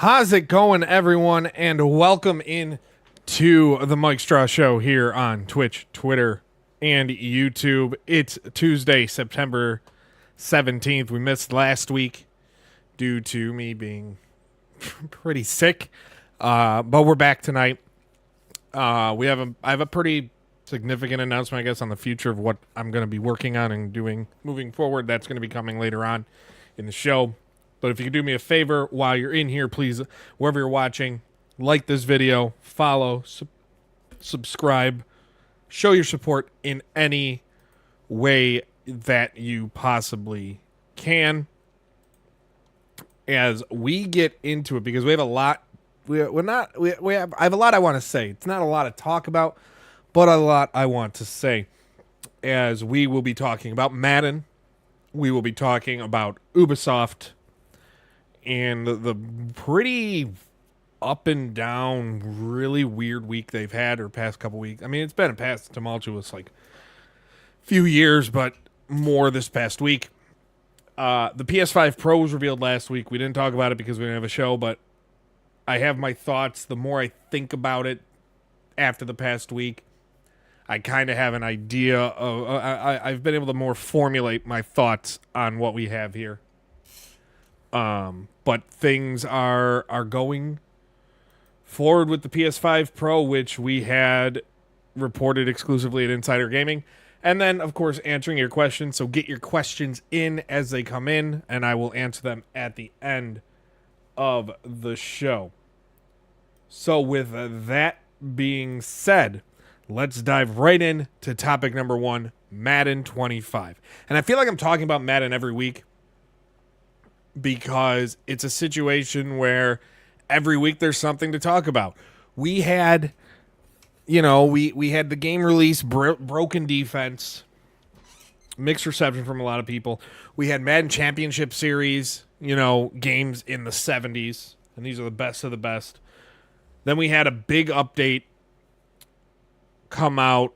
How's it going, everyone? And welcome in to the Mike Straw Show here on Twitch, Twitter, and YouTube. It's Tuesday, September 17th. We missed last week due to me being pretty sick, but we're back tonight. I have a pretty significant announcement, I guess, on the future of what I'm going to be working on and doing moving forward. That's going to be coming later on in the show. But if you could do me a favor while you're in here, please, wherever you're watching, like this video, follow, subscribe, show your support in any way that you possibly can. As we get into it, because we have a lot, I have a lot I want to say. It's not a lot to talk about, but a lot I want to say. As we will be talking about Madden, we will be talking about Ubisoft, and the pretty up and down, really weird week they've had, or past couple weeks. I mean, it's been a past tumultuous, few years, but more this past week. The PS5 Pro was revealed last week. We didn't talk about it because we didn't have a show, but I have my thoughts. The more I think about it after the past week, I kind of have an idea of... I've been able to more formulate my thoughts on what we have here. But things are going forward with the PS5 Pro, which we had reported exclusively at Insider Gaming. And then, of course, answering your questions. So get your questions in as they come in, and I will answer them at the end of the show. So with that being said, let's dive right in to topic number one, Madden 25. And I feel like I'm talking about Madden every week, because it's a situation where every week there's something to talk about. We had, we had the game release, broken defense, mixed reception from a lot of people. We had Madden Championship Series, games in the 70s, and these are the best of the best. Then we had a big update come out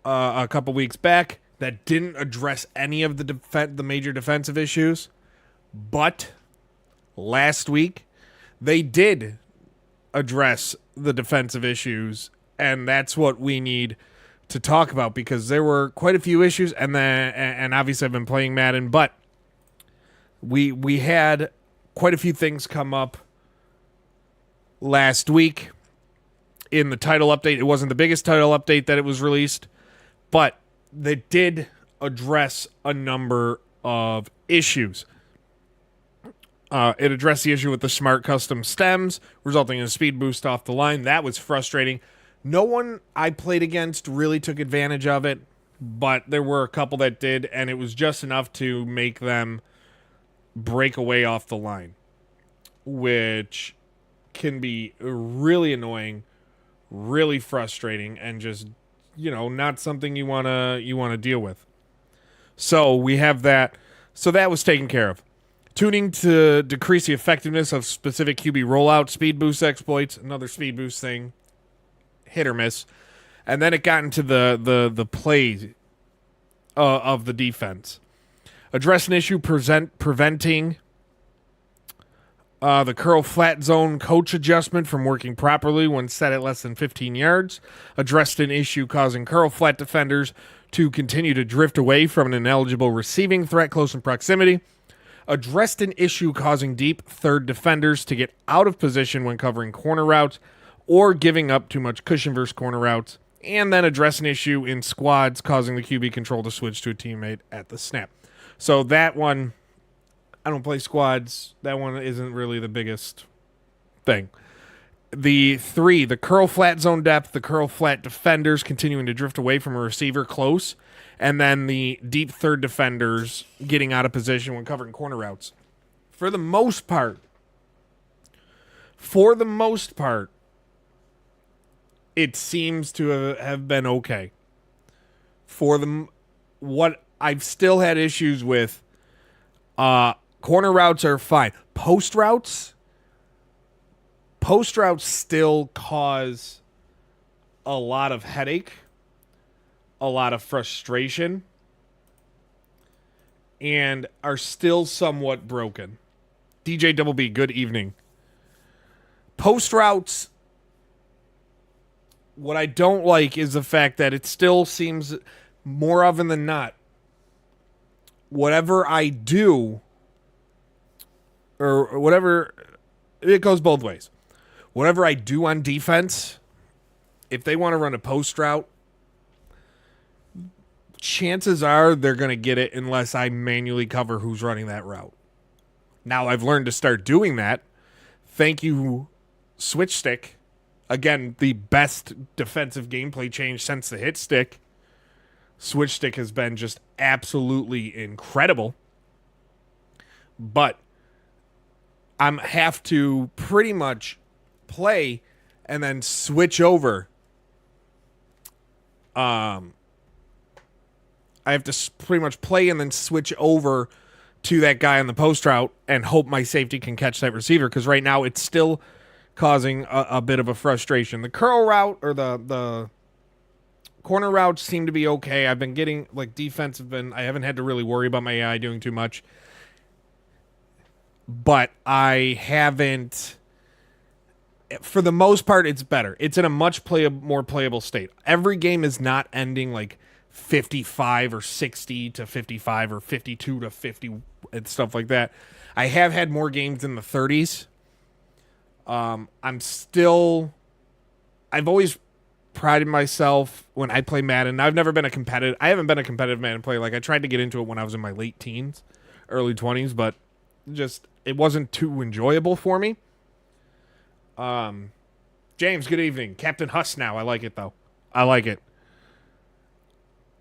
a couple weeks back that didn't address any of the major defensive issues. But last week, they did address the defensive issues, and that's what we need to talk about, because there were quite a few issues, and obviously I've been playing Madden, but we had quite a few things come up last week in the title update. It wasn't the biggest title update that it was released, but they did address a number of issues. It addressed the issue with the smart custom stems, resulting in a speed boost off the line. That was frustrating. No one I played against really took advantage of it, but there were a couple that did, and it was just enough to make them break away off the line, which can be really annoying, really frustrating, and just, not something you want to deal with. So we have that. So that was taken care of. Tuning to decrease the effectiveness of specific QB rollout, speed boost exploits, another speed boost thing, hit or miss. And then it got into the play of the defense. Address an issue preventing the curl flat zone coach adjustment from working properly when set at less than 15 yards. Addressed an issue causing curl flat defenders to continue to drift away from an ineligible receiving threat close in proximity. Addressed an issue causing deep third defenders to get out of position when covering corner routes or giving up too much cushion versus corner routes. And then address an issue in squads causing the QB control to switch to a teammate at the snap. So that one, I don't play squads. That one isn't really the biggest thing. The curl flat zone depth, the curl flat defenders continuing to drift away from a receiver close, and then the deep third defenders getting out of position when covering corner routes. For the most part, it seems to have been okay. What I've still had issues with, corner routes are fine. Post routes still cause a lot of headache, a lot of frustration, and are still somewhat broken. DJ Double B, good evening. Post routes, what I don't like is the fact that it still seems more often than not, whatever I do, or whatever, it goes both ways. Whatever I do on defense, if they want to run a post route, chances are they're going to get it unless I manually cover who's running that route. Now I've learned to start doing that. Thank you, switch stick. Again, the best defensive gameplay change since the hit stick. Switch stick has been just absolutely incredible. But I have to pretty much play and then switch over. I have to pretty much play and then switch over to that guy on the post route and hope my safety can catch that receiver, because right now it's still causing a bit of a frustration. The curl route or the corner routes seem to be okay. I've been getting, like, I haven't had to really worry about my AI doing too much. But I haven't, for the most part, it's better. It's in a much more playable state. Every game is not ending like 55 or 60 to 55 or 52 to 50 and stuff like that. I have had more games in the 30s. I've always prided myself when I play Madden. I haven't been a competitive Madden player. Like, I tried to get into it when I was in my late teens, early 20s, but it wasn't too enjoyable for me. James, good evening. Captain Huss now. I like it, though. I like it.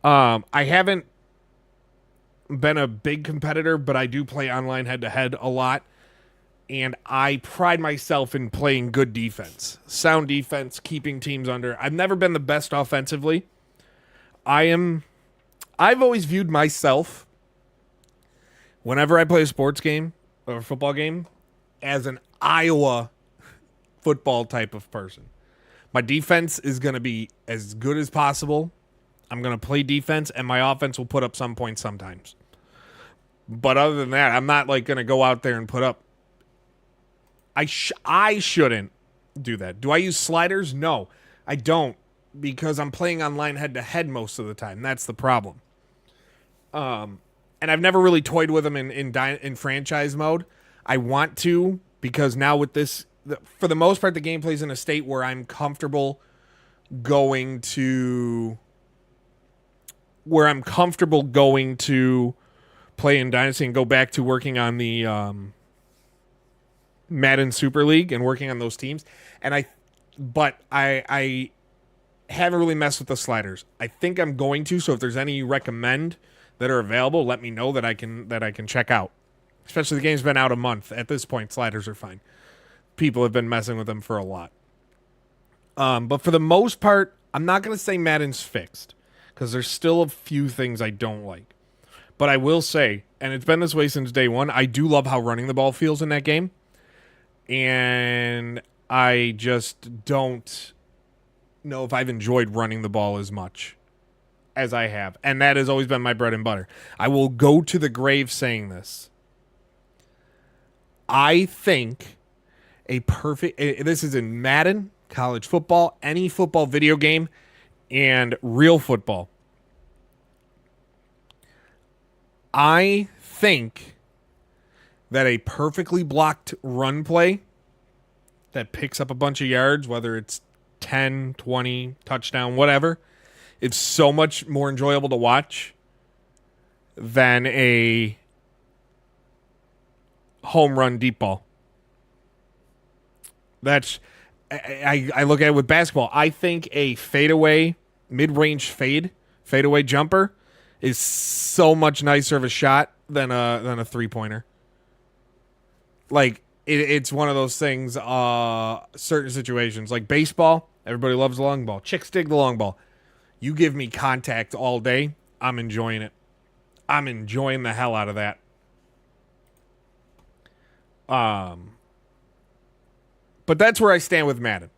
I haven't been a big competitor, but I do play online head-to-head a lot. And I pride myself in playing good defense. Sound defense, keeping teams under. I've never been the best offensively. I've always viewed myself, whenever I play a sports game or a football game, as an Iowa football type of person. My defense is going to be as good as possible. I'm going to play defense, and my offense will put up some points sometimes. But other than that, I'm not like going to go out there and put up. I shouldn't do that. Do I use sliders? No, I don't, because I'm playing online head-to-head most of the time. That's the problem. And I've never really toyed with them in franchise mode. I want to, because now with this, for the most part, the gameplay's in a state where I'm comfortable going to play in Dynasty and go back to working on the Madden Super League and working on those teams. But I haven't really messed with the sliders. I think I'm going to, so if there's any you recommend that are available, let me know that I can check out. Especially the game's been out a month. At this point, sliders are fine. People have been messing with them for a lot. But for the most part, I'm not going to say Madden's fixed, because there's still a few things I don't like. But I will say, and it's been this way since day one, I do love how running the ball feels in that game. And I just don't know if I've enjoyed running the ball as much as I have. And that has always been my bread and butter. I will go to the grave saying this. I think this is in Madden, college football, any football video game, and real football. I think that a perfectly blocked run play that picks up a bunch of yards, whether it's 10, 20, touchdown, whatever, it's so much more enjoyable to watch than a home run deep ball. I look at it with basketball. I think a fadeaway, mid-range fadeaway jumper is so much nicer of a shot than a three-pointer. Like, it's one of those things, certain situations. Like baseball, everybody loves the long ball. Chicks dig the long ball. You give me contact all day, I'm enjoying it. I'm enjoying the hell out of that. But that's where I stand with Madden.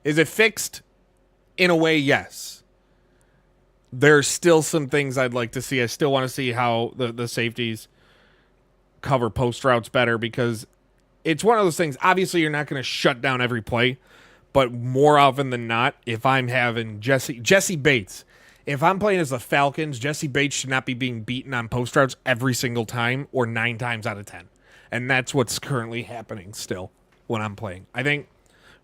Is it fixed? In a way, yes. There's still some things I'd like to see. I still want to see how the safeties cover post routes better, because it's one of those things. Obviously, you're not going to shut down every play, but more often than not, if I'm having Jesse Bates, if I'm playing as the Falcons, Jesse Bates should not be being beaten on post routes every single time or 9 times out of 10. And that's what's currently happening still when I'm playing. I think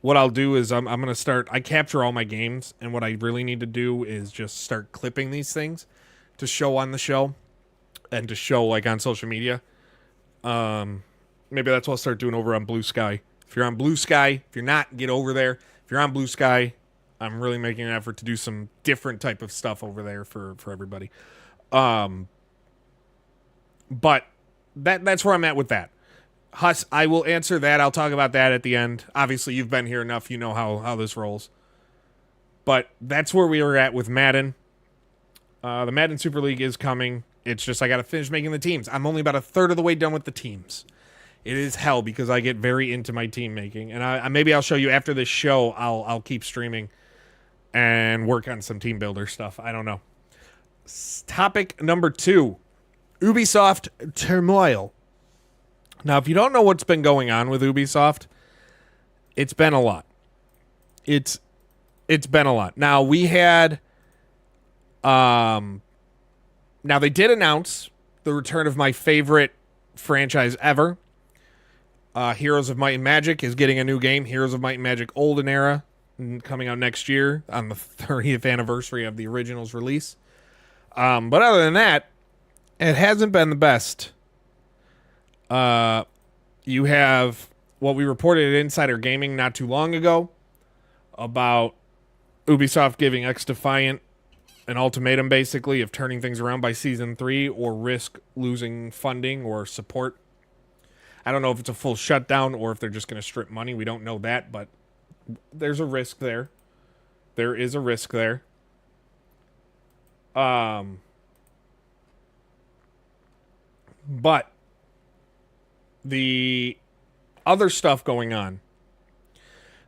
what I'll do is I'm going to start, I capture all my games, and what I really need to do is just start clipping these things to show on the show and to show like on social media. Maybe that's what I'll start doing over on Blue Sky. If you're on Blue Sky, if you're not, get over there. If you're on Blue Sky, I'm really making an effort to do some different type of stuff over there for everybody. But that's where I'm at with that. Huss, I will answer that. I'll talk about that at the end. Obviously, you've been here enough. You know how this rolls. But that's where we are at with Madden. The Madden Super League is coming. It's just I got to finish making the teams. I'm only about a third of the way done with the teams. It is hell because I get very into my team making. And maybe I'll show you after this show. I'll keep streaming and work on some team builder stuff. I don't know. Topic number 2. Ubisoft turmoil. Now, if you don't know what's been going on with Ubisoft, it's been a lot. It's been a lot. Now, we had... now, they did announce the return of my favorite franchise ever. Heroes of Might and Magic is getting a new game. Heroes of Might and Magic Olden Era, coming out next year on the 30th anniversary of the original's release. But other than that, it hasn't been the best. You have what we reported at Insider Gaming not too long ago about Ubisoft giving XDefiant an ultimatum, basically, of turning things around by Season 3 or risk losing funding or support. I don't know if it's a full shutdown or if they're just going to strip money. We don't know that, but there's a risk there. There is a risk there. But the other stuff going on,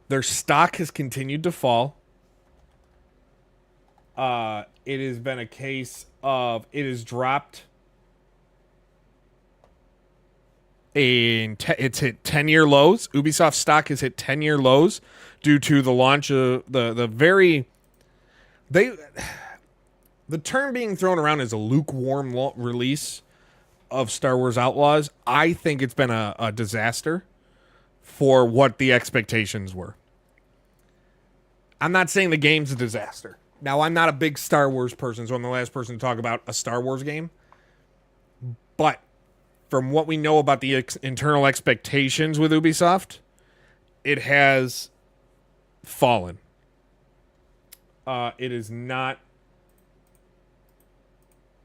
their stock has continued to fall. It has been a case of it has dropped. It's hit 10-year lows. Ubisoft stock has hit 10-year lows due to the launch of the term being thrown around is a lukewarm release of Star Wars Outlaws. I think it's been a disaster for what the expectations were. I'm not saying the game's a disaster. Now, I'm not a big Star Wars person, so I'm the last person to talk about a Star Wars game. But from what we know about the internal expectations with Ubisoft, it has fallen. It is not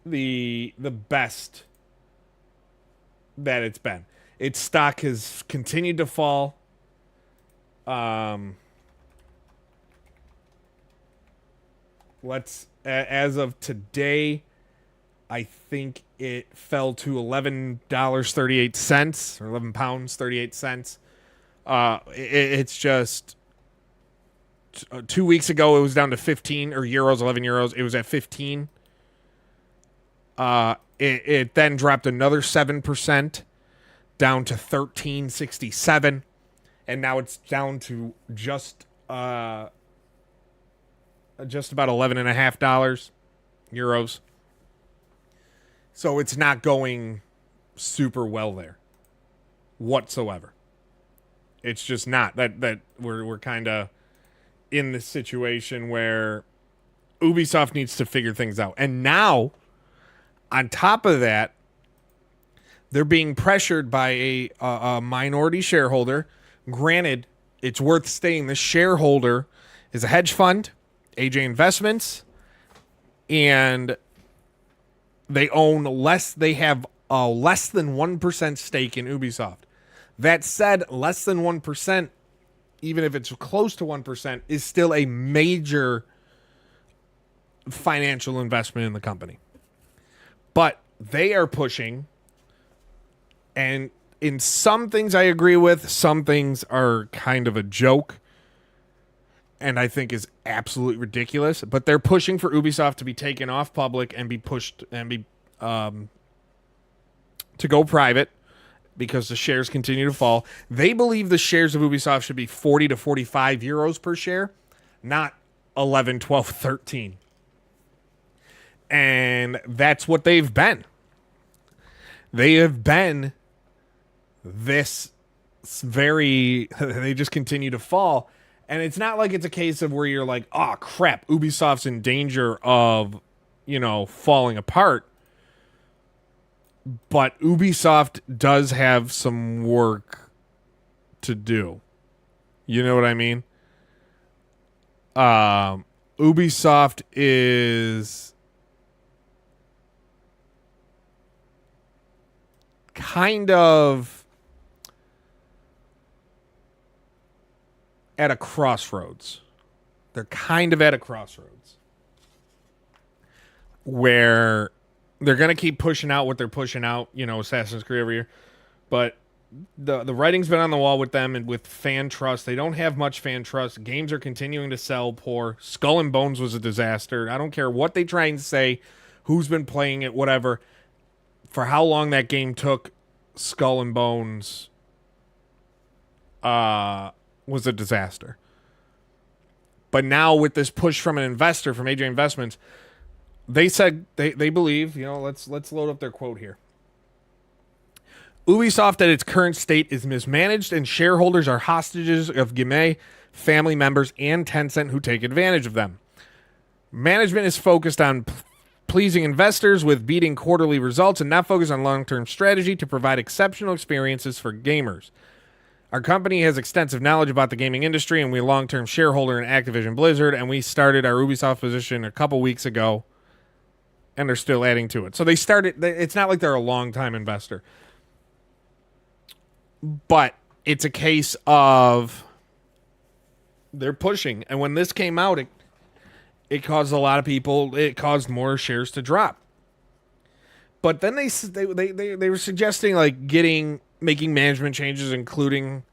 the best that it's been. Its stock has continued to fall. As of today, I think it fell to $11.38 or £11.38. It's just 2 weeks ago it was down to 15 or euros, 11 euros. It was at 15. It then dropped another 7% down to 13.67, and now it's down to just about $11.50 euros. So it's not going super well there whatsoever. It's just not that we're kind of in this situation where Ubisoft needs to figure things out. And now, on top of that, they're being pressured by a minority shareholder. Granted, it's worth stating this shareholder is a hedge fund, AJ Investments, and they own less. They have a less than 1% stake in Ubisoft. That said, less than 1%, even if it's close to 1%, is still a major financial investment in the company. But they are pushing, and in some things I agree with, some things are kind of a joke, and I think is absolutely ridiculous. But they're pushing for Ubisoft to be taken off public and be pushed and be to go private, because the shares continue to fall. They believe the shares of Ubisoft should be 40 to 45 euros per share, not 11, 12, 13. And that's what they've been. They have been this very, they just continue to fall. And it's not like it's a case of where you're like, oh crap, Ubisoft's in danger of, falling apart. But Ubisoft does have some work to do. You know what I mean? Ubisoft is kind of at a crossroads. They're kind of at a crossroads where they're going to keep pushing out what they're pushing out, Assassin's Creed every year. But the writing's been on the wall with them and with fan trust. They don't have much fan trust. Games are continuing to sell poor. Skull and Bones was a disaster. I don't care what they try and say, who's been playing it, whatever. For how long that game took, Skull and Bones was a disaster. But now with this push from an investor, from AJ Investments, they said they believe, let's load up their quote here. Ubisoft at its current state is mismanaged and shareholders are hostages of Guimet, family members, and Tencent who take advantage of them. Management is focused on pleasing investors with beating quarterly results and not focused on long-term strategy to provide exceptional experiences for gamers. Our company has extensive knowledge about the gaming industry, and we're a long-term shareholder in Activision Blizzard, and we started our Ubisoft position a couple weeks ago, and they're still adding to it. So they started, it's not like they're a long-time investor. But it's a case of they're pushing. And when this came out, it caused a lot of people, it caused more shares to drop. But then they were suggesting making management changes, including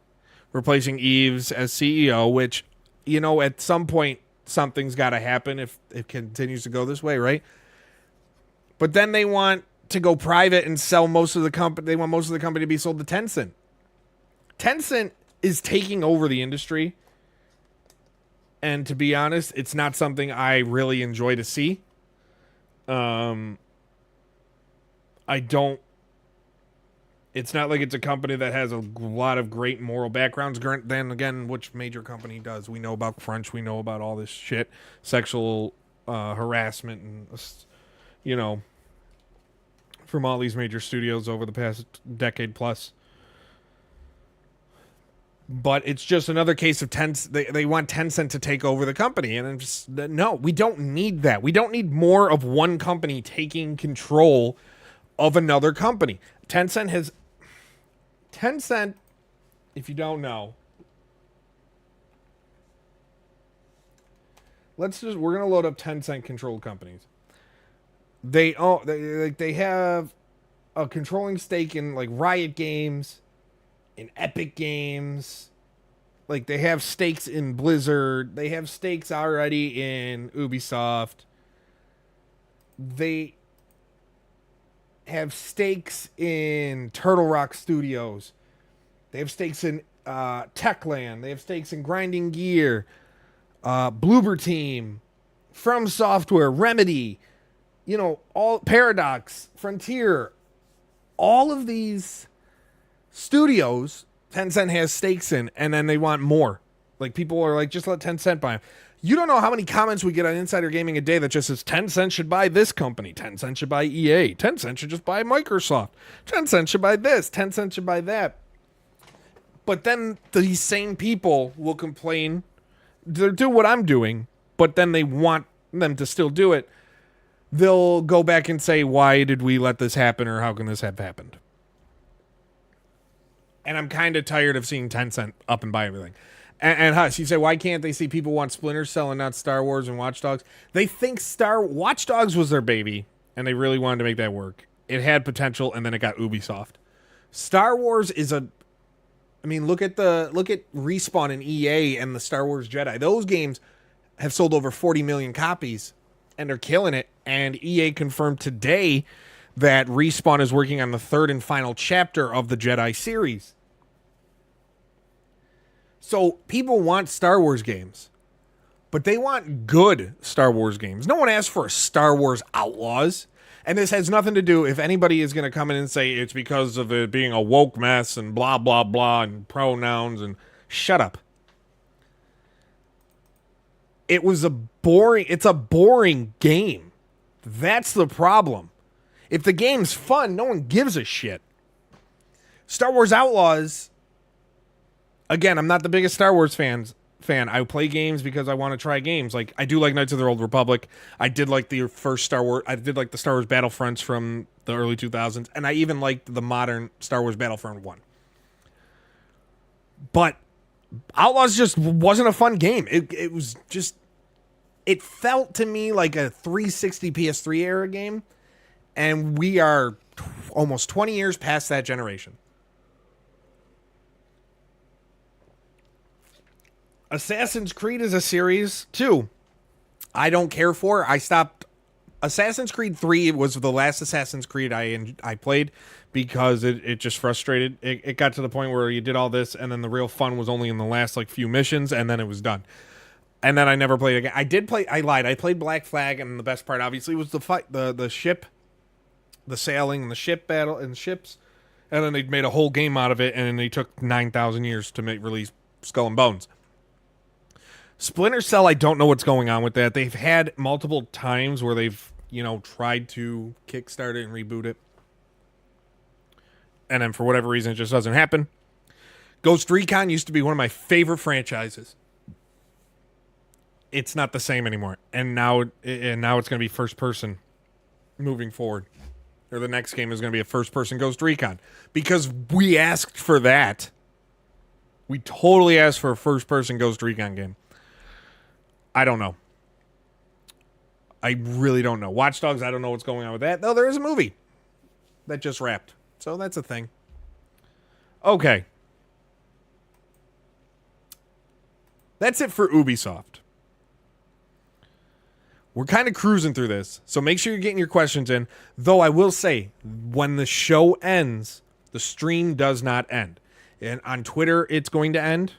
replacing Eves as CEO, which, at some point something's got to happen if it continues to go this way, right? But then they want to go private and sell most of the company. They want most of the company to be sold to Tencent. Tencent is taking over the industry. And to be honest, it's not something I really enjoy to see. It's not like it's a company that has a lot of great moral backgrounds. Then again, which major company does? We know about Crunch. We know about all this shit. Sexual harassment and, from all these major studios over the past decade plus. But it's just another case of they want Tencent to take over the company. And I'm just, no, we don't need that. We don't need more of one company taking control of another company. Tencent, if you don't know, we're going to load up Tencent controlled companies. They have a controlling stake in Riot Games, in Epic Games. They have stakes in Blizzard. They have stakes already in Ubisoft. They have stakes in Turtle Rock Studios. They have stakes in Techland. They have stakes in Grinding Gear, Bloober Team, From Software, Remedy, all Paradox, Frontier. All of these studios Tencent has stakes in, and then they want more. People are just let Tencent buy them. You don't know how many comments we get on Insider Gaming a day that just says Tencent should buy this company, Tencent should buy EA, Tencent should just buy Microsoft, Tencent should buy this, Tencent should buy that. But then these same people will complain, they'll do what I'm doing, but then they want them to still do it. They'll go back and say, why did we let this happen, or how can this have happened? And I'm kind of tired of seeing Tencent up and buy everything. And Huss, you say, why can't they see people want Splinter Cell and not Star Wars and Watch Dogs? They think Watch Dogs was their baby, and they really wanted to make that work. It had potential, and then it got Ubisoft. Star Wars is look at Respawn and EA and the Star Wars Jedi. Those games have sold over 40 million copies, and they're killing it. And EA confirmed today that Respawn is working on the third and final chapter of the Jedi series. So people want Star Wars games, but they want good Star Wars games. No one asked for a Star Wars Outlaws. And this has nothing to do, if anybody is going to come in and say it's because of it being a woke mess and blah, blah, blah, and pronouns, and shut up. It's a boring game. That's the problem. If the game's fun, no one gives a shit. Star Wars Outlaws, again, I'm not the biggest Star Wars fan. I play games because I want to try games. Like, I do like Knights of the Old Republic. I did like the first Star Wars. I did like the Star Wars Battlefronts from the early 2000s. And I even liked the modern Star Wars Battlefront 1. But Outlaws just wasn't a fun game. It was just... It felt to me like a 360 PS3 era game. And we are almost 20 years past that generation. Assassin's Creed is a series, too, I don't care for. I stopped. Assassin's Creed 3 was the last Assassin's Creed I played because it just frustrated. It got to the point where you did all this, and then the real fun was only in the last, few missions, and then it was done. And then I never played again. I lied. I played Black Flag, and the best part, obviously, was the fight, the ship, the sailing, and the ship battle, and ships. And then they made a whole game out of it, and then they took 9,000 years to release Skull and Bones. Splinter Cell, I don't know what's going on with that. They've had multiple times where they've, tried to kickstart it and reboot it. And then for whatever reason, it just doesn't happen. Ghost Recon used to be one of my favorite franchises. It's not the same anymore. And now it's going to be first person moving forward. Or the next game is going to be a first person Ghost Recon. Because we asked for that. We totally asked for a first person Ghost Recon game. I don't know. I really don't know. Watch Dogs, I don't know what's going on with that. No, there is a movie that just wrapped. So that's a thing. Okay. That's it for Ubisoft. We're kind of cruising through this. So make sure you're getting your questions in. Though I will say, when the show ends, the stream does not end. And on Twitter, it's going to end.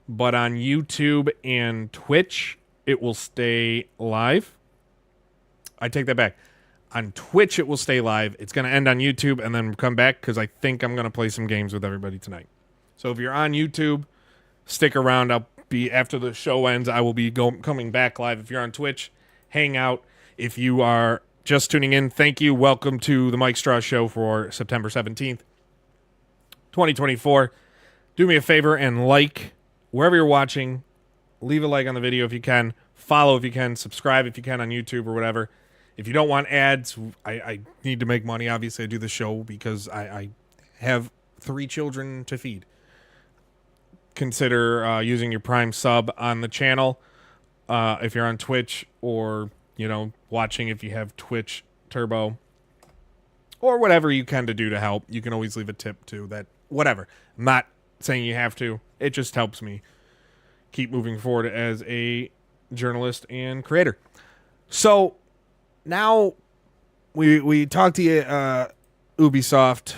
But on YouTube and Twitch, it will stay live. I take that back. On Twitch, it will stay live. It's going to end on YouTube and then come back because I think I'm going to play some games with everybody tonight. So if you're on YouTube, stick around. After the show ends, I will be coming back live. If you're on Twitch, hang out. If you are just tuning in, thank you. Welcome to the Mike Straw Show for September 17th, 2024. Do me a favor and wherever you're watching, leave a like on the video if you can. Follow if you can. Subscribe if you can on YouTube or whatever. If you don't want ads, I need to make money. Obviously, I do the show because I have 3 children to feed. Consider using your Prime sub on the channel if you're on Twitch or, watching if you have Twitch Turbo or whatever you can to do to help. You can always leave a tip too. Whatever. I'm not saying you have to. It just helps me keep moving forward as a journalist and creator. So now we talked to you, Ubisoft.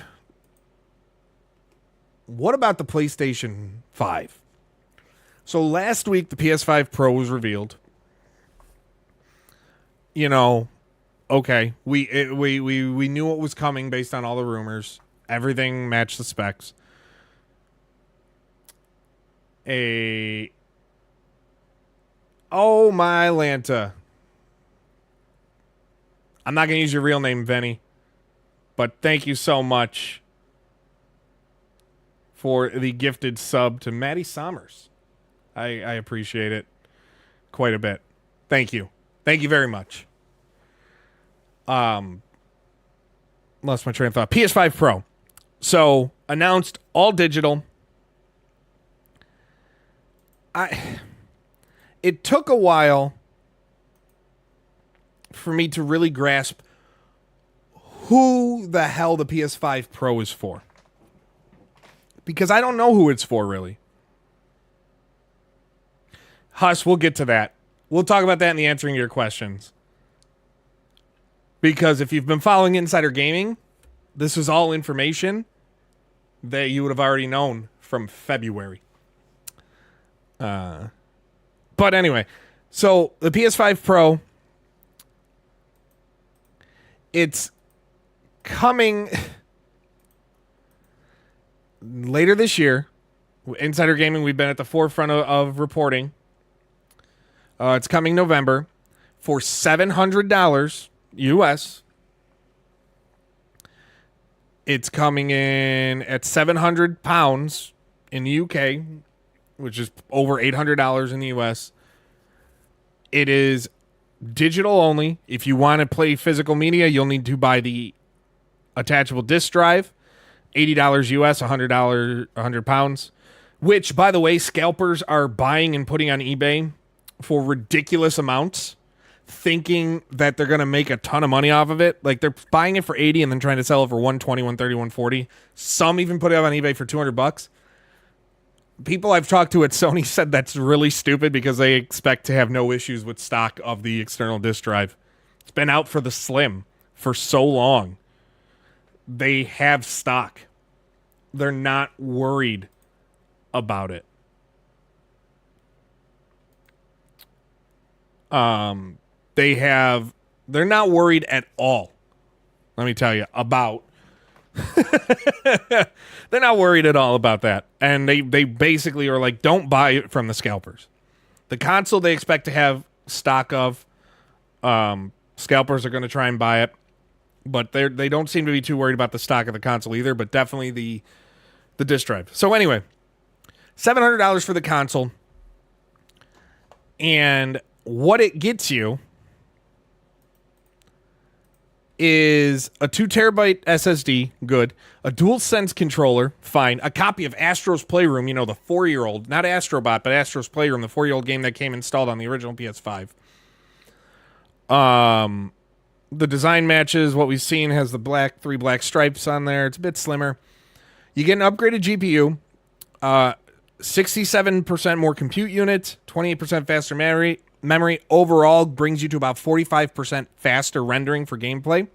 What about the PlayStation 5? So last week, the PS5 Pro was revealed. Okay, we knew what was coming based on all the rumors. Everything matched the specs. Oh my Lanta. I'm not going to use your real name, Venny. But thank you so much for the gifted sub to Maddie Sommers. I appreciate it quite a bit. Thank you. Thank you very much. Lost my train of thought. PS5 Pro. So, announced all digital. It took a while for me to really grasp who the hell the PS5 Pro is for. Because I don't know who it's for, really. Huss, we'll get to that. We'll talk about that in the answering your questions. Because if you've been following Insider Gaming, this is all information that you would have already known from February. But anyway, so the PS5 Pro, it's coming later this year. Insider Gaming, we've been at the forefront of reporting. It's coming November for $700 US. It's coming in at £700 in the UK, which is over $800 in the US. It is digital only. If you want to play physical media, you'll need to buy the attachable disc drive, $80 US, £100, which, by the way, scalpers are buying and putting on eBay for ridiculous amounts, thinking that they're going to make a ton of money off of it. Like, they're buying it for 80 and then trying to sell it for 120, 130, 140. Some even put it up on eBay for $200. People I've talked to at Sony said that's really stupid because they expect to have no issues with stock of the external disk drive. It's been out for the Slim for so long. They have stock. They're not worried about it. They're not worried at all. Let me tell you about. They're not worried at all about that. And they basically are like, don't buy it from the scalpers. The console they expect to have stock of. Scalpers are going to try and buy it. But they don't seem to be too worried about the stock of the console either, but definitely the disc drive. So anyway, $700 for the console. And what it gets you is a 2 terabyte SSD, good. A DualSense controller, fine. A copy of Astro's Playroom, the 4-year-old, not Astrobot, but Astro's Playroom, the 4-year-old game that came installed on the original PS5. The design matches what we've seen, has the 3 black stripes on there. It's a bit slimmer. You get an upgraded GPU, 67% more compute units, 28% faster memory. Overall brings you to about 45% faster rendering for gameplay.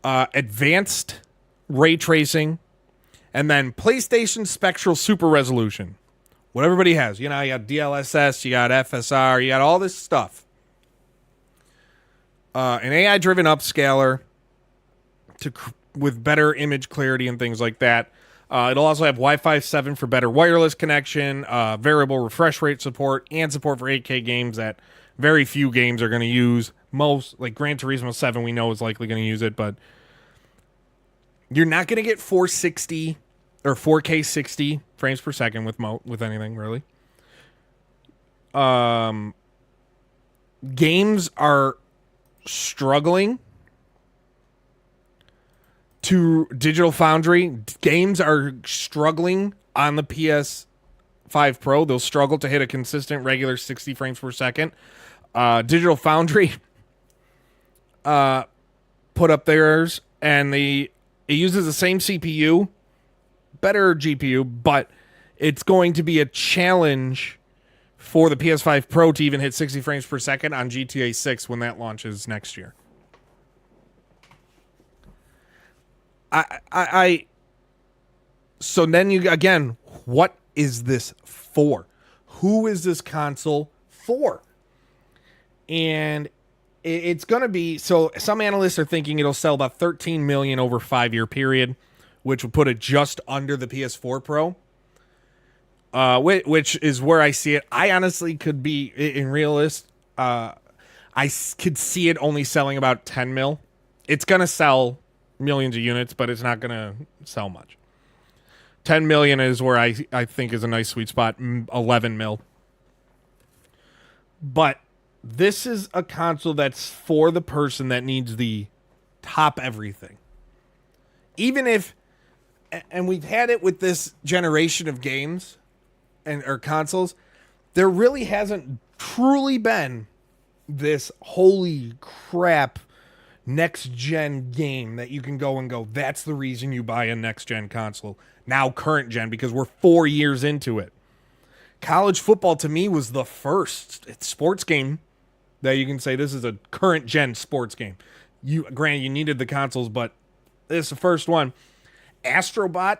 Advanced ray tracing, and then PlayStation Spectral Super Resolution. What everybody has. You got DLSS, you got FSR, you got all this stuff. An AI-driven upscaler with better image clarity and things like that. It'll also have Wi-Fi 7 for better wireless connection, variable refresh rate support, and support for 8K games that very few games are going to use. Most, like Gran Turismo 7, we know is likely going to use it, but you're not going to get 460 or 4K 60 frames per second with anything, really. Games are struggling to Digital Foundry. Games are struggling on the PS5 Pro. They'll struggle to hit a consistent regular 60 frames per second. Digital Foundry put up theirs, and it uses the same CPU, better GPU, but it's going to be a challenge for the PS5 Pro to even hit 60 frames per second on GTA 6 when that launches next year. So then again, what is this for? Who is this console for? And it's going to be, so some analysts are thinking it'll sell about 13 million over a 5-year period, which would put it just under the PS4 Pro. Which is where I see it. I honestly could be in realist. I could see it only selling about 10 mil. It's going to sell millions of units, but it's not going to sell much. 10 million is where I think is a nice sweet spot. 11 mil. But this is a console that's for the person that needs the top everything. Even if, and we've had it with this generation of games or consoles, there really hasn't truly been this holy crap next gen game that you can go, that's the reason you buy a next gen console. Now current gen, because we're 4 years into it. College football to me was the first sports game that you can say this is a current gen sports game. Granted, you needed the consoles, but this is the first one. Astrobot,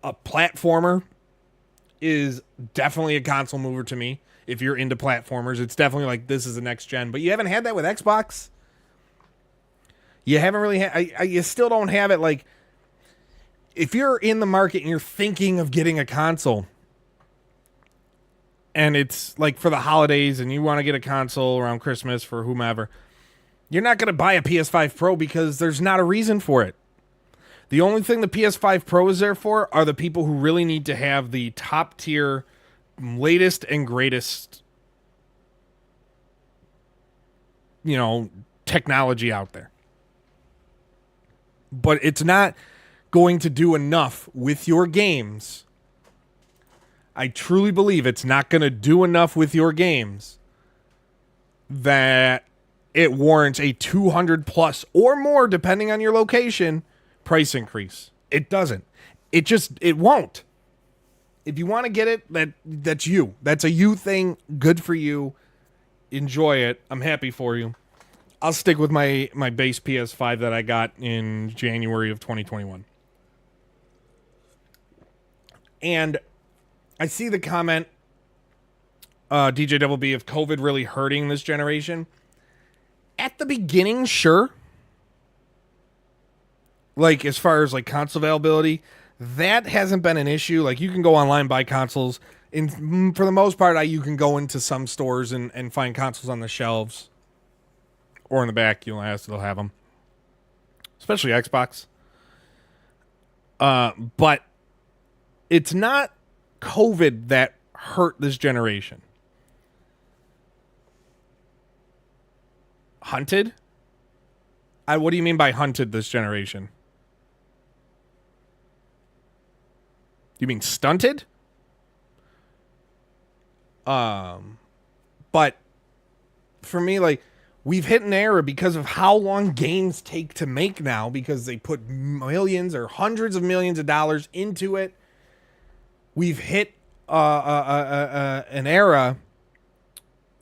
a platformer, is definitely a console mover to me. If you're into platformers, it's definitely like this is the next gen. But you haven't had that with Xbox. You haven't really had. You still don't have it. Like, if you're in the market and you're thinking of getting a console, and it's like for the holidays, and you want to get a console around Christmas for whomever, you're not going to buy a PS5 Pro because there's not a reason for it. The only thing the PS5 Pro is there for are the people who really need to have the top tier, latest and greatest, technology out there. But it's not going to do enough with your games. I truly believe it's not going to do enough with your games that it warrants a 200 plus or more, depending on your location, price increase. It doesn't. It won't. If you want to get it, that's you. That's a you thing. Good for you. Enjoy it. I'm happy for you. I'll stick with my base PS5 that I got in January of 2021. And I see the comment, DJ Double B, of COVID really hurting this generation. At the beginning, sure. Like, as far as like console availability, that hasn't been an issue. Like, you can go online, buy consoles. For the most part, you can go into some stores and find consoles on the shelves. Or in the back, they'll have them. Especially Xbox. But it's not COVID that hurt this generation. Hunted? What do you mean by hunted this generation? You mean stunted? But for me, like, we've hit an era because of how long games take to make now, because they put millions or hundreds of millions of dollars into it. We've hit an era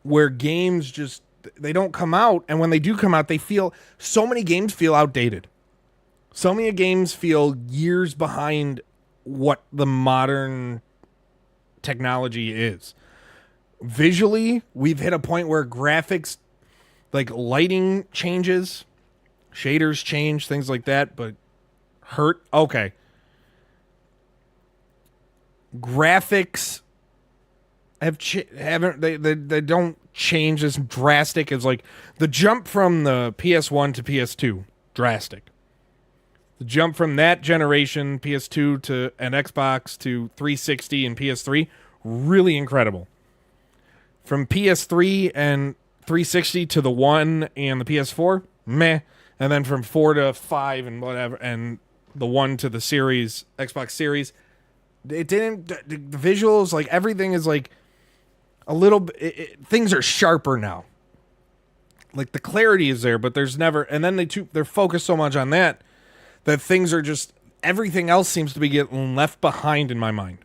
where games just, they don't come out, and when they do come out, so many games feel outdated. So many games feel years behind what the modern technology is. Visually, we've hit a point where graphics, like lighting changes, shaders change, things like that, but hurt. Okay. Graphics they don't change as drastic as like the jump from the PS1 to PS2, drastic. The jump from that generation, PS2 to an Xbox to 360 and PS3, really incredible. From PS3 and 360 to the 1 and the PS4, meh. And then from 4 to 5 and whatever, and the 1 to the series, Xbox Series, it didn't, the visuals, like everything is like a little bit, things are sharper now. Like the clarity is there, but there's never, and then they're focused so much on that things are just, everything else seems to be getting left behind in my mind.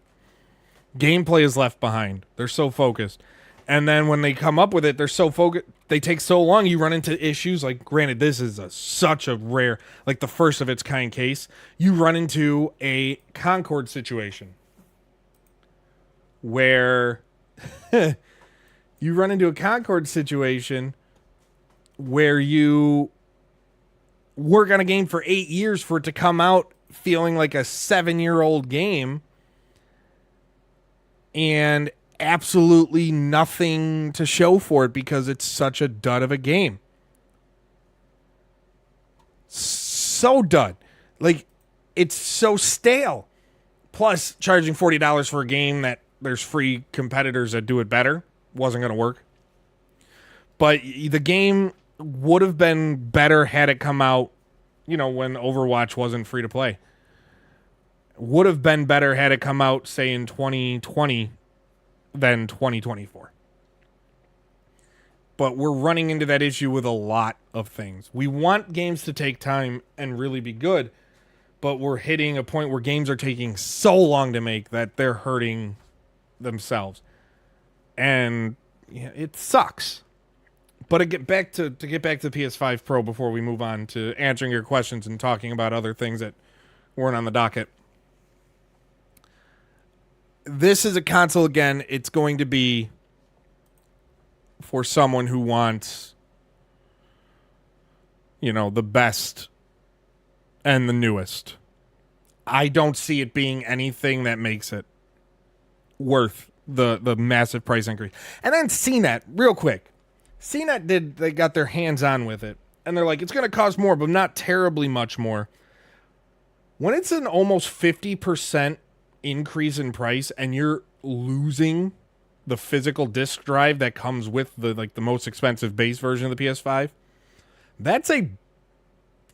Gameplay is left behind. They're so focused. And then when they come up with it, they're so focused, they take so long, you run into issues. Like, granted, this is such a rare, like the first of its kind case. You run into a Concord situation where you work on a game for 8 years for it to come out feeling like a 7-year-old game, and absolutely nothing to show for it because it's such a dud of a game. So dud. Like, it's so stale. Plus, charging $40 for a game that there's free competitors that do it better wasn't going to work. But the game would have been better had it come out, when Overwatch wasn't free to play. Would have been better had it come out, say, in 2020 than 2024. But we're running into that issue with a lot of things. We want games to take time and really be good, but we're hitting a point where games are taking so long to make that they're hurting themselves. And it sucks. But to get back to the PS5 Pro before we move on to answering your questions and talking about other things that weren't on the docket. This is a console, again, it's going to be for someone who wants, the best and the newest. I don't see it being anything that makes it worth the massive price increase. And then CNET, real quick. CNET they got their hands on with it. And they're like, it's going to cost more, but not terribly much more. When it's an almost 50% increase in price and you're losing the physical disc drive that comes with the most expensive base version of the PS5, that's a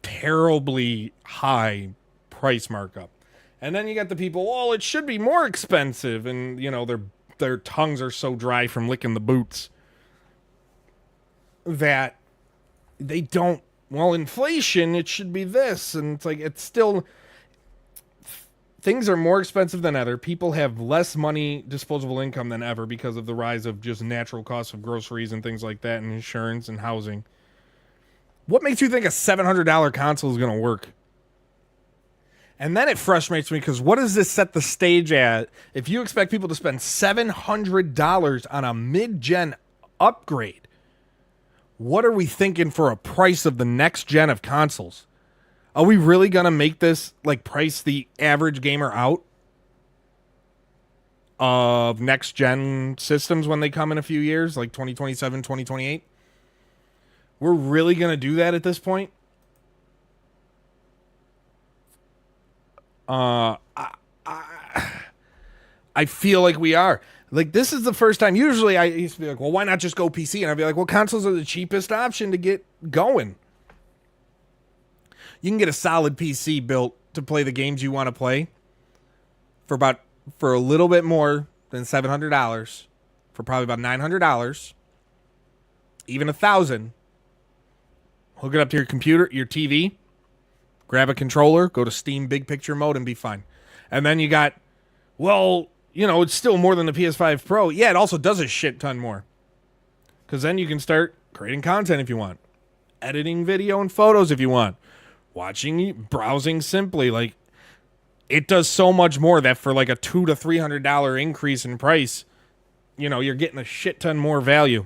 terribly high price markup. And then you got the people, oh, it should be more expensive, and their tongues are so dry from licking the boots that they don't, well, inflation, it should be this, and it's like, it's still, things are more expensive than ever. People have less money, disposable income than ever because of the rise of just natural costs of groceries and things like that, and insurance and housing. What makes you think a $700 console is going to work? And then it frustrates me because what does this set the stage at? If you expect people to spend $700 on a mid-gen upgrade, what are we thinking for a price of the next gen of consoles? Are we really going to make this price the average gamer out of next gen systems when they come in a few years, like 2027, 2028? We're really going to do that at this point? I feel like we are. This is the first time. Usually I used to be like, well, why not just go PC? And I'd be like, well, consoles are the cheapest option to get going. You can get a solid PC built to play the games you want to play for a little bit more than $700, for probably about $900, even $1,000. Hook it up to your computer, your TV, grab a controller, go to Steam Big Picture mode, and be fine. And then you got, well, it's still more than the PS5 Pro. Yeah, it also does a shit ton more. Because then you can start creating content if you want. Editing video and photos if you want. Browsing simply. It does so much more that for a $200 to $300 increase in price, you're getting a shit ton more value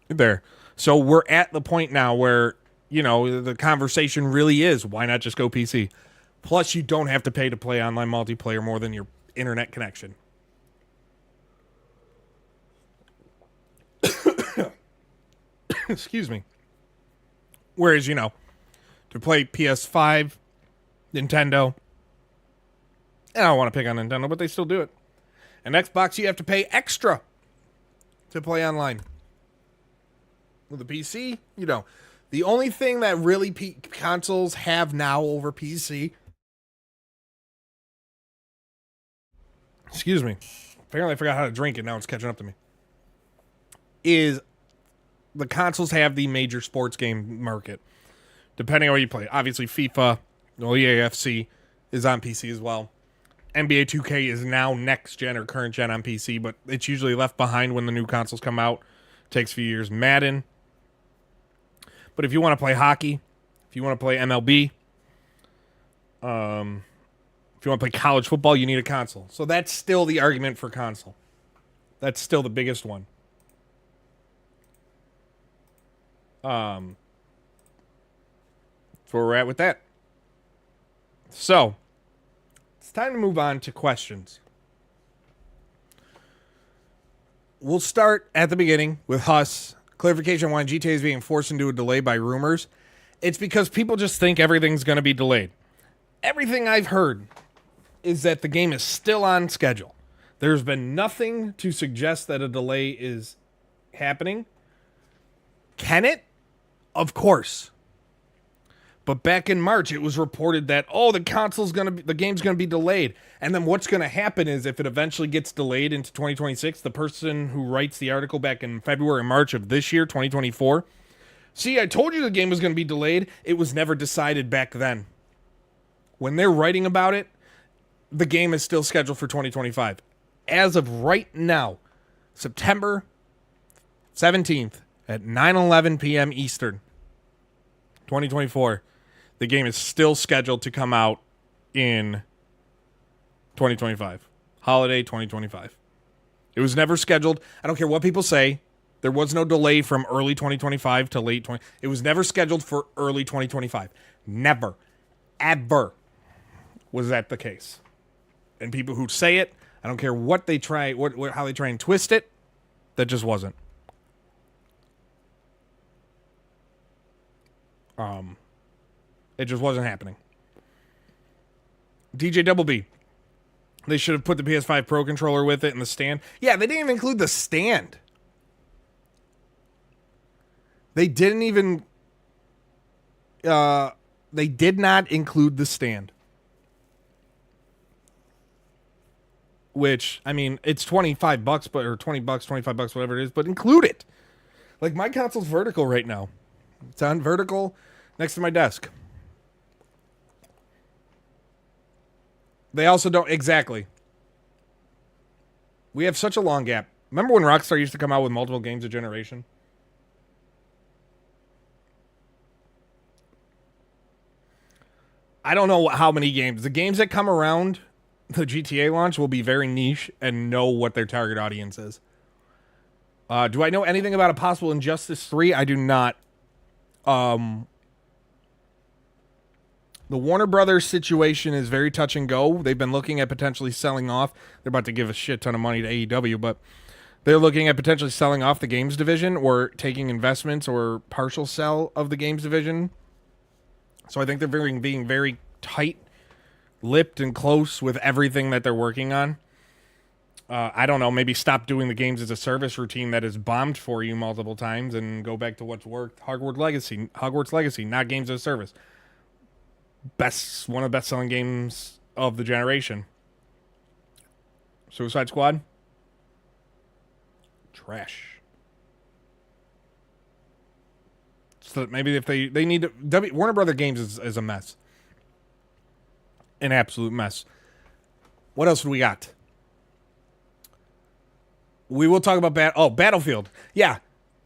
there. So we're at the point now where, the conversation really is, why not just go PC? Plus, you don't have to pay to play online multiplayer more than your internet connection. Excuse me. Whereas, to play PS5, Nintendo, and I don't want to pick on Nintendo, but they still do it. And Xbox, you have to pay extra to play online. With a PC, the only thing that really consoles have now over PC, excuse me, apparently I forgot how to drink it, now it's catching up to me, is the consoles have the major sports game market, depending on what you play. Obviously, FIFA, EAFC is on PC as well. NBA 2K is now next gen or current gen on PC, but it's usually left behind when the new consoles come out. It takes a few years. Madden. But if you want to play hockey, if you want to play MLB, if you want to play college football, you need a console. So that's still the argument for console. That's still the biggest one. That's where we're at with that. So, it's time to move on to questions. We'll start at the beginning with Huss. Clarification on why GTA is being forced into a delay by rumors. It's because people just think everything's going to be delayed. Everything I've heard is that the game is still on schedule. There's been nothing to suggest that a delay is happening. Can it? Of course. But back in March, it was reported that, the game's going to be delayed. And then what's going to happen is if it eventually gets delayed into 2026, the person who writes the article back in February, March of this year, 2024, see, I told you the game was going to be delayed. It was never decided back then. When they're writing about it, the game is still scheduled for 2025. As of right now, September 17th at 9:11 p.m. Eastern, 2024. The game is still scheduled to come out in 2025. Holiday 2025. It was never scheduled. I don't care what people say. There was no delay from early 2025 to late 20. It was never scheduled for early 2025. Never, ever was that the case. And people who say it, I don't care what they try, how they try and twist it, that just wasn't. It just wasn't happening. DJ Double B. They should have put the PS5 Pro controller with it and the stand. Yeah, they didn't even include the stand. They didn't even... they did not include the stand. Which, I mean, it's $25, but or $20, $25, whatever it is, but include it. Like, my console's vertical right now. It's on vertical next to my desk. They also don't... Exactly. We have such a long gap. Remember when Rockstar used to come out with multiple games a generation? I don't know how many games. The games that come around the GTA launch will be very niche and know what their target audience is. Do I know anything about a possible Injustice 3? I do not. The Warner Brothers situation is very touch and go. They've been looking at potentially selling off. They're about to give a shit ton of money to AEW, but they're looking at potentially selling off the games division or taking investments or partial sell of the games division. So I think they're being very tight-lipped and close with everything that they're working on. I don't know, maybe stop doing the games as a service routine that has bombed for you multiple times and go back to what's worked. Hogwarts Legacy, not games as a service. One of the best-selling games of the generation. Suicide Squad? Trash. So maybe if they need to... Warner Brother Games is a mess. An absolute mess. What else do we got? We will talk about Battlefield. Yeah.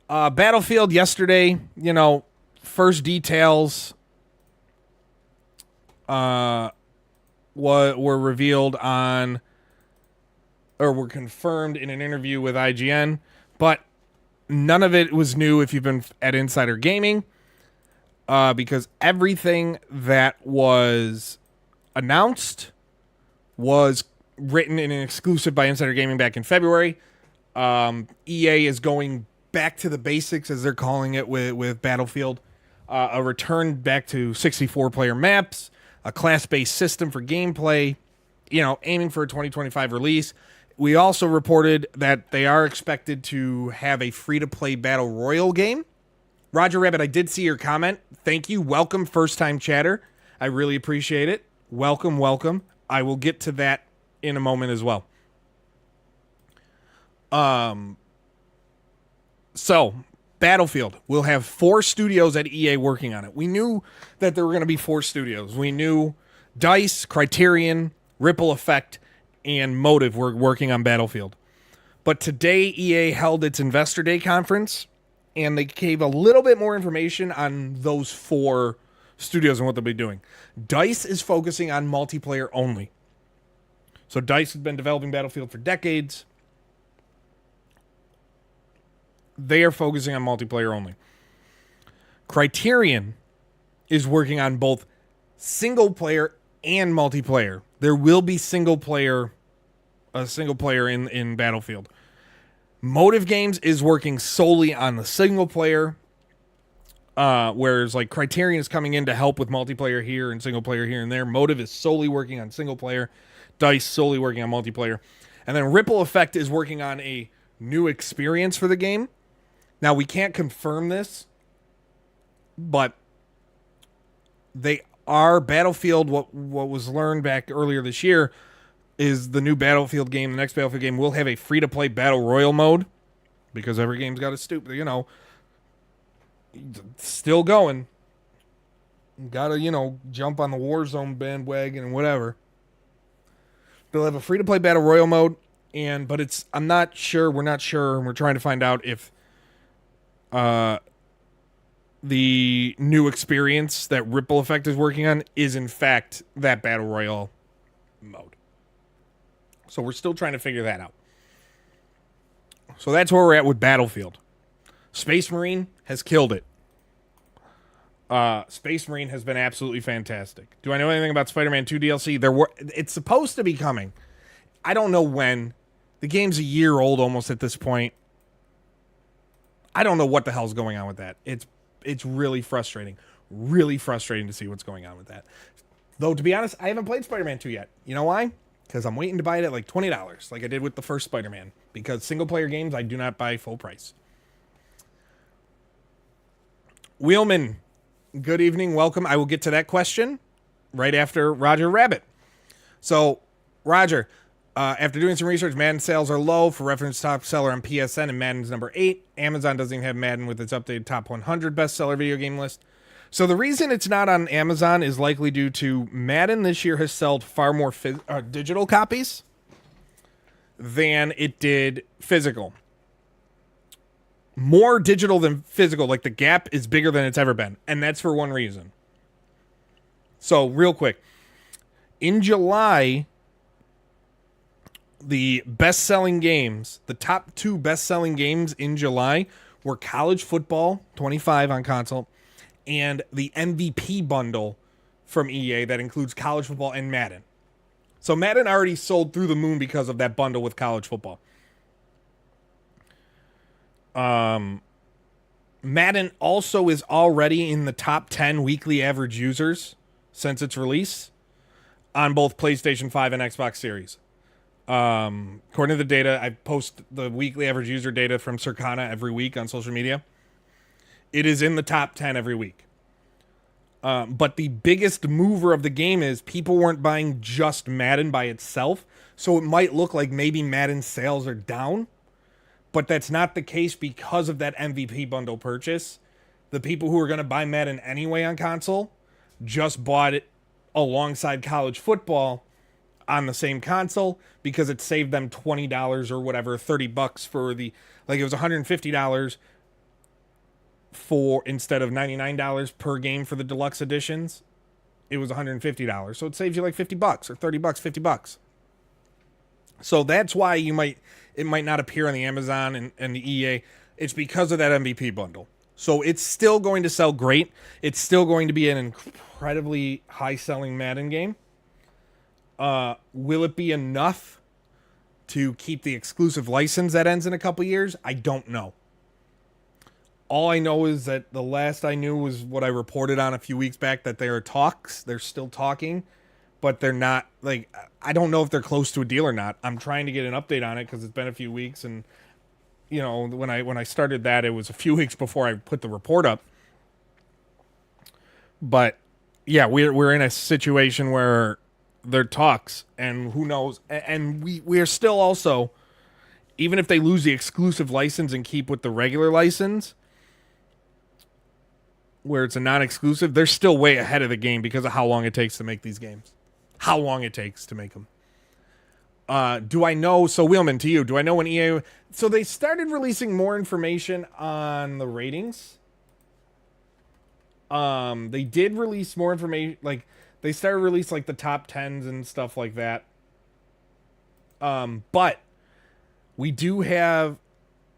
Battlefield yesterday, first details were revealed on, or were confirmed in an interview with IGN, but none of it was new if you've been at Insider Gaming, because everything that was announced was written in an exclusive by Insider Gaming back in February. EA is going back to the basics, as they're calling it, with Battlefield. A return back to 64-player maps, a class-based system for gameplay, aiming for a 2025 release. We also reported that they are expected to have a free-to-play Battle Royale game. Roger Rabbit, I did see your comment. Thank you. Welcome, first-time chatter. I really appreciate it. Welcome, welcome. I will get to that in a moment as well. So, Battlefield will have 4 studios at EA working on it. We knew that there were going to be 4 studios. We knew DICE, Criterion, Ripple Effect, and Motive were working on Battlefield. But today, EA held its Investor Day conference, and they gave a little bit more information on those 4 studios and what they'll be doing. DICE is focusing on multiplayer only. So DICE has been developing Battlefield for decades. They are focusing on multiplayer only. Criterion is working on both single player and multiplayer. There will be single player in Battlefield. Motive Games is working solely on the single player, whereas like Criterion is coming in to help with multiplayer here and single player here and there. Motive is solely working on single player. DICE solely working on multiplayer. And then Ripple Effect is working on a new experience for the game. Now, we can't confirm this, but they are Battlefield. What was learned back earlier this year is the new Battlefield game, the next Battlefield game, will have a free-to-play Battle Royale mode, because every game's got a still going. Gotta, jump on the Warzone bandwagon and whatever. They'll have a free-to-play Battle Royale mode, but we're not sure, and we're trying to find out if the new experience that Ripple Effect is working on is in fact that Battle Royale mode. So we're still trying to figure that out. So that's where we're at with Battlefield. Space Marine has killed it. Space Marine has been absolutely fantastic. Do I know anything about Spider-Man 2 DLC? It's supposed to be coming. I don't know when. The game's a year old almost at this point. I don't know what the hell's going on with that. It's really frustrating. Really frustrating to see what's going on with that. Though, to be honest, I haven't played Spider-Man 2 yet. You know why? Because I'm waiting to buy it at like $20, like I did with the first Spider-Man. Because single-player games, I do not buy full price. Wheelman, good evening. Welcome. I will get to that question right after Roger Rabbit. So, Roger, after doing some research, Madden sales are low. For reference, top seller on PSN and Madden's number 8. Amazon doesn't even have Madden with its updated top 100 bestseller video game list. So the reason it's not on Amazon is likely due to Madden this year has sold far more digital copies than it did physical. More digital than physical. Like the gap is bigger than it's ever been. And that's for one reason. So real quick. In July, the best-selling games, the top 2 best-selling games in July were College Football 25 on console and the MVP bundle from EA that includes College Football and Madden. So Madden already sold through the moon because of that bundle with College Football. Madden also is already in the top 10 weekly average users since its release on both PlayStation 5 and Xbox Series. According to the data, I post the weekly average user data from Circana every week on social media. It is in the top 10 every week. But the biggest mover of the game is people weren't buying just Madden by itself. So it might look like maybe Madden sales are down. But that's not the case because of that MVP bundle purchase. The people who are going to buy Madden anyway on console just bought it alongside College Football on the same console because it saved them $20 or whatever, $30 for the, like it was $150 for, instead of $99 per game for the deluxe editions, it was $150. So it saves you like $50 or $30, $50. So that's why it might not appear on the Amazon and the EA. It's because of that MVP bundle. So it's still going to sell great. It's still going to be an incredibly high-selling Madden game. Will it be enough to keep the exclusive license that ends in a couple years? I don't know. All I know is that the last I knew was what I reported on a few weeks back, that there are talks. They're still talking, but they're not, like, I don't know if they're close to a deal or not. I'm trying to get an update on it because it's been a few weeks, and you know, when I started that, it was a few weeks before I put the report up. But yeah, we're in a situation where there are talks, and who knows, and we're still also, even if they lose the exclusive license and keep with the regular license, where it's a non-exclusive, they're still way ahead of the game because of how long it takes to make these games. How long it takes to make them. Do I know, so Wheelman, to you, do I know when EA, so they started releasing more information on the ratings. They did release more information, like, they started release like the top 10s and stuff like that. But we do have,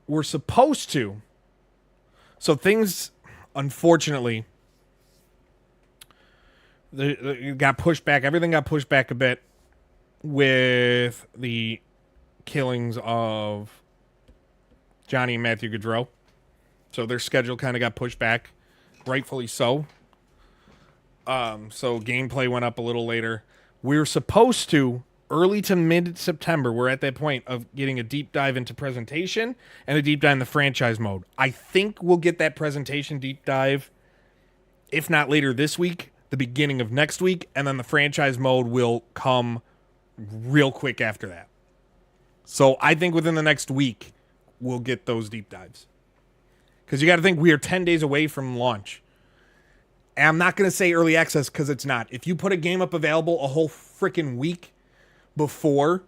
we're supposed to, so things, unfortunately, they got pushed back. Everything got pushed back a bit with the killings of Johnny and Matthew Gaudreau. So their schedule kind of got pushed back, rightfully so. So gameplay went up a little later. We were supposed to, early to mid-September, we're at that point of getting a deep dive into presentation and a deep dive in the franchise mode. I think we'll get that presentation deep dive, if not later this week, the beginning of next week, and then the franchise mode will come real quick after that. So I think within the next week, we'll get those deep dives. Because you got to think, we are 10 days away from launch. And I'm not going to say early access because it's not. If you put a game up available a whole freaking week before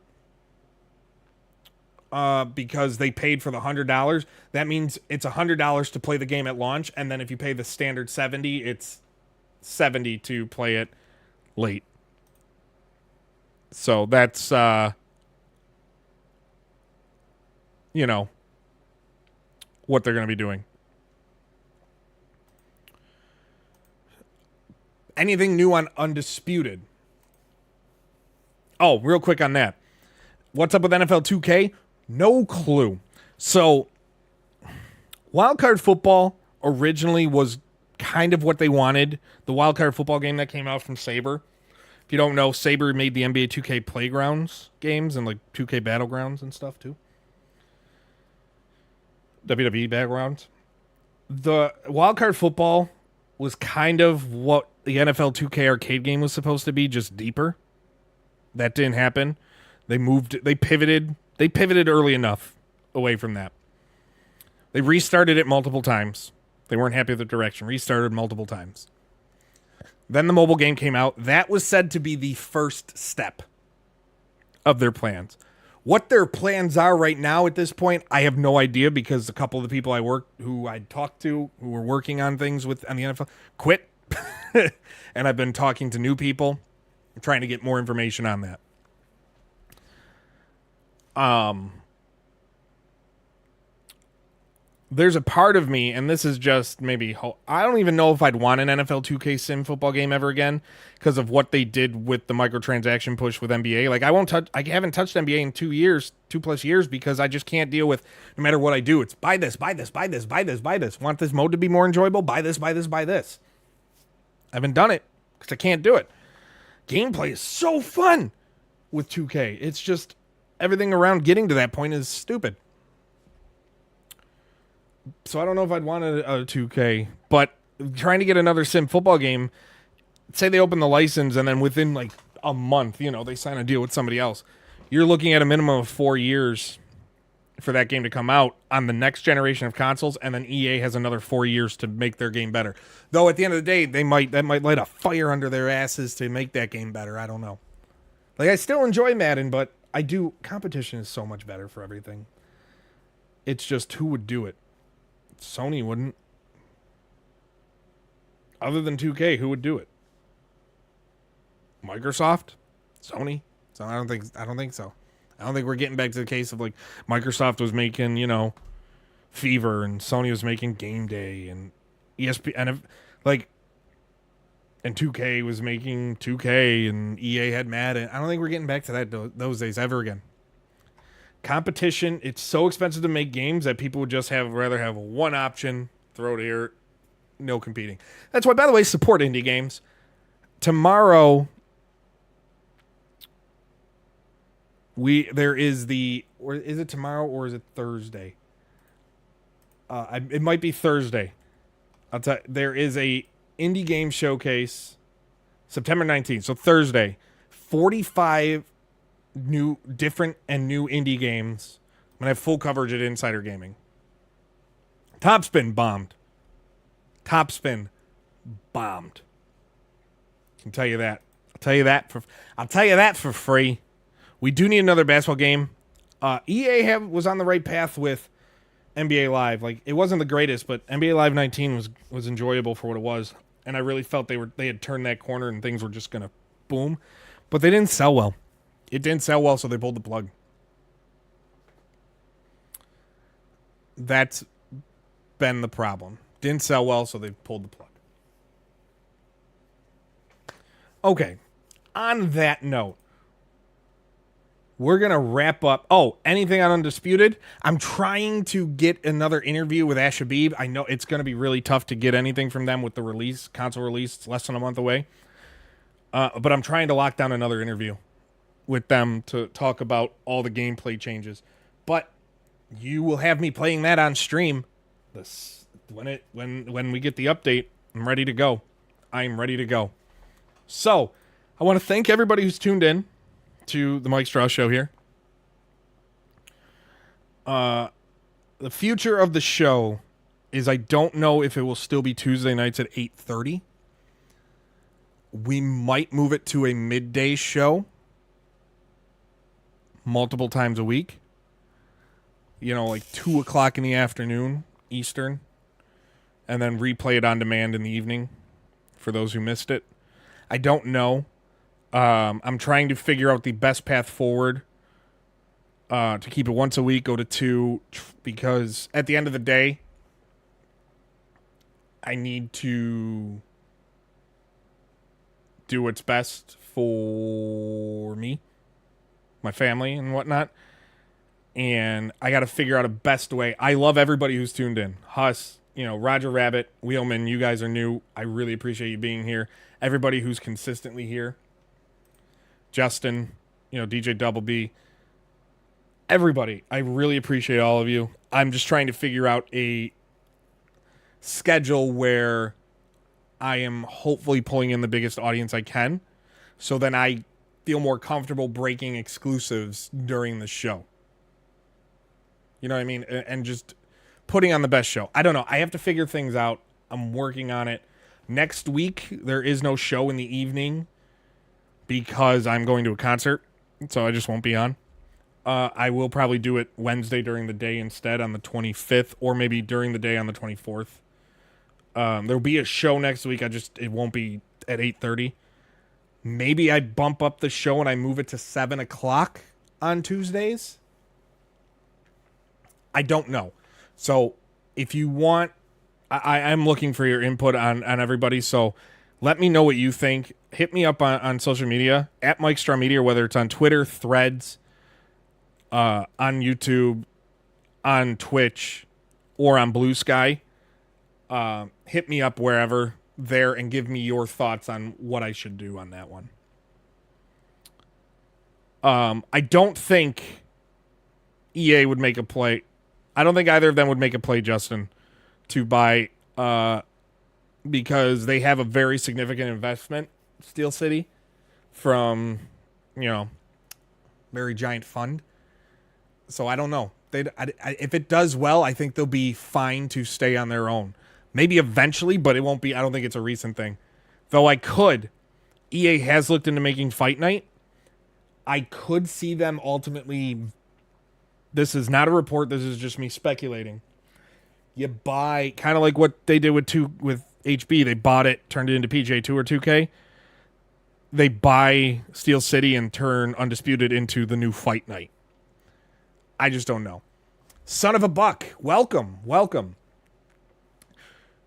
because they paid for the $100. That means it's $100 to play the game at launch, and then if you pay the standard 70, it's 70 to play it late. So that's you know what they're going to be doing. Anything new on Undisputed? Oh, real quick on that. What's up with NFL 2K? No clue. So, Wildcard Football originally was kind of what they wanted. The Wildcard Football game that came out from Saber. If you don't know, Saber made the NBA 2K Playgrounds games and like 2K Battlegrounds and stuff too. WWE Battlegrounds. The Wildcard Football was kind of what the NFL 2K arcade game was supposed to be, just deeper. That didn't happen. They pivoted early enough away from that. They restarted it multiple times. They weren't happy with the direction. Restarted multiple times. Then the mobile game came out. That was said to be the first step of their plans. What their plans are right now at this point, I have no idea, because a couple of the people who I talked to, who were working on things on the NFL, quit. And I've been talking to new people. I'm trying to get more information on that. There's a part of me, and this is just maybe, I don't even know if I'd want an NFL 2K sim football game ever again because of what they did with the microtransaction push with NBA. Like, I haven't touched NBA in 2+ years, because I just can't deal with, no matter what I do, it's buy this, buy this, buy this, buy this, buy this. Want this mode to be more enjoyable? Buy this, buy this, buy this. I haven't done it because I can't do it. Gameplay is so fun with 2K. It's just, everything around getting to that point is stupid. So I don't know if I'd want a 2K, but trying to get another sim football game, say they open the license and then within like a month, they sign a deal with somebody else. You're looking at a minimum of 4 years for that game to come out on the next generation of consoles, and then EA has another 4 years to make their game better. Though at the end of the day, that might light a fire under their asses to make that game better. I don't know. Like, I still enjoy Madden, but competition is so much better for everything. It's just, who would do it? Sony wouldn't. Other than 2K, who would do it? Microsoft? Sony? So I don't think so. I don't think we're getting back to the case of like Microsoft was making, FIFA and Sony was making Game Day and ESPN and 2K was making 2K and EA had Madden. I don't think we're getting back to that those days ever again. Competition, it's so expensive to make games that people would just rather have one option, throw it here, no competing. That's why, by the way, support indie games. Tomorrow, is it tomorrow or is it Thursday? It might be Thursday. I'll tell you, there is a indie game showcase, September 19th, so Thursday. 45 different indie games. I'm gonna have full coverage at Insider Gaming. Topspin bombed. I can tell you that. I'll tell you that for free. We do need another basketball game. EA was on the right path with NBA Live. Like, it wasn't the greatest, but NBA Live 19 was enjoyable for what it was, and I really felt they had turned that corner and things were just gonna boom. But they didn't sell well. It didn't sell well, so they pulled the plug. That's been the problem. Didn't sell well, so they pulled the plug. Okay. On that note, we're going to wrap up. Oh, anything on Undisputed? I'm trying to get another interview with Ash Habib. I know it's going to be really tough to get anything from them with the console release. It's less than a month away. But I'm trying to lock down another interview with them to talk about all the gameplay changes. But you will have me playing that on stream. When we get the update, I'm ready to go. I'm ready to go. So, I want to thank everybody who's tuned in to the Mike Strauss Show here. The future of the show is, I don't know if it will still be Tuesday nights at 8:30. We might move it to a midday show multiple times a week. like 2 o'clock in the afternoon Eastern, and then replay it on demand in the evening for those who missed it. I don't know. I'm trying to figure out the best path forward to keep it once a week, go to 2, because at the end of the day, I need to do what's best for me, my family, and whatnot. And I got to figure out a best way. I love everybody who's tuned in. Huss, Roger Rabbit, Wheelman, you guys are new. I really appreciate you being here. Everybody who's consistently here. Justin, DJ Double B. Everybody, I really appreciate all of you. I'm just trying to figure out a schedule where I am hopefully pulling in the biggest audience I can, so then I feel more comfortable breaking exclusives during the show. You know what I mean? And just putting on the best show. I don't know. I have to figure things out. I'm working on it. Next week, there is no show in the evening because I'm going to a concert, so I just won't be on. I will probably do it Wednesday during the day instead on the 25th, or maybe during the day on the 24th. There'll be a show next week. It won't be at 8:30. Maybe I bump up the show and I move it to 7 o'clock on Tuesdays. I don't know. So if you want, I'm looking for your input on everybody. So let me know what you think. Hit me up on social media at Mike Straw Media, whether it's on Twitter, Threads, on YouTube, on Twitch, or on Blue Sky. Hit me up wherever there and give me your thoughts on what I should do on that one. I don't think EA would make a play. I don't think either of them would make a play, Justin, to buy, because they have a very significant investment, Steel City, from, very giant fund. So I don't know. If it does well, I think they'll be fine to stay on their own. Maybe eventually, but it won't be. I don't think it's a recent thing. Though EA has looked into making Fight Night. I could see them ultimately. This is not a report. This is just me speculating. You buy, kind of like what they did with HB. They bought it, turned it into PGA 2 or 2K. They buy Steel City and turn Undisputed into the new Fight Night. I just don't know. Son of a Buck, welcome.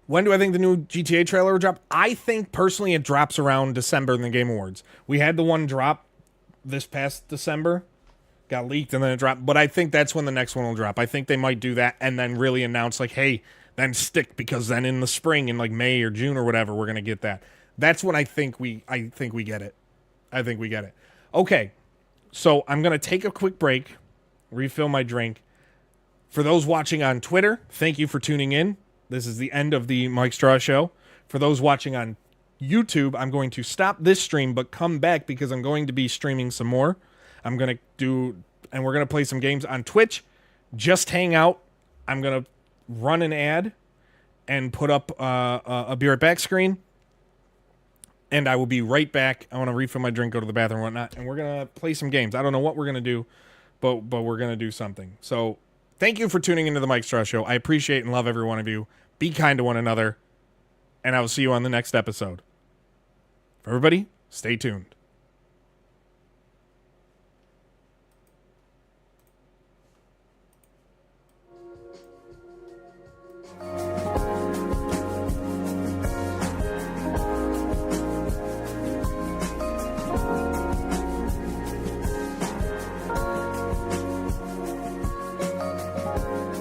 When do I think the new GTA trailer will drop? I think personally it drops around December in the Game Awards. We had the one drop this past December. Got leaked and then it dropped. But I think that's when the next one will drop. I think they might do that and then really announce hey, then stick, because then in the spring, in May or June or whatever, we're going to get that. That's when I think we get it. I think we get it. Okay, so I'm going to take a quick break, refill my drink. For those watching on Twitter, thank you for tuning in. This is the end of the Mike Straw Show. For those watching on YouTube, I'm going to stop this stream, but come back because I'm going to be streaming some more. We're going to play some games on Twitch. Just hang out. I'm going to run an ad and put up a Be Right Back screen. And I will be right back. I want to refill my drink, go to the bathroom and whatnot. And we're going to play some games. I don't know what we're going to do, but we're going to do something. So thank you for tuning into the Mike Straw Show. I appreciate and love every one of you. Be kind to one another. And I will see you on the next episode. For everybody, stay tuned.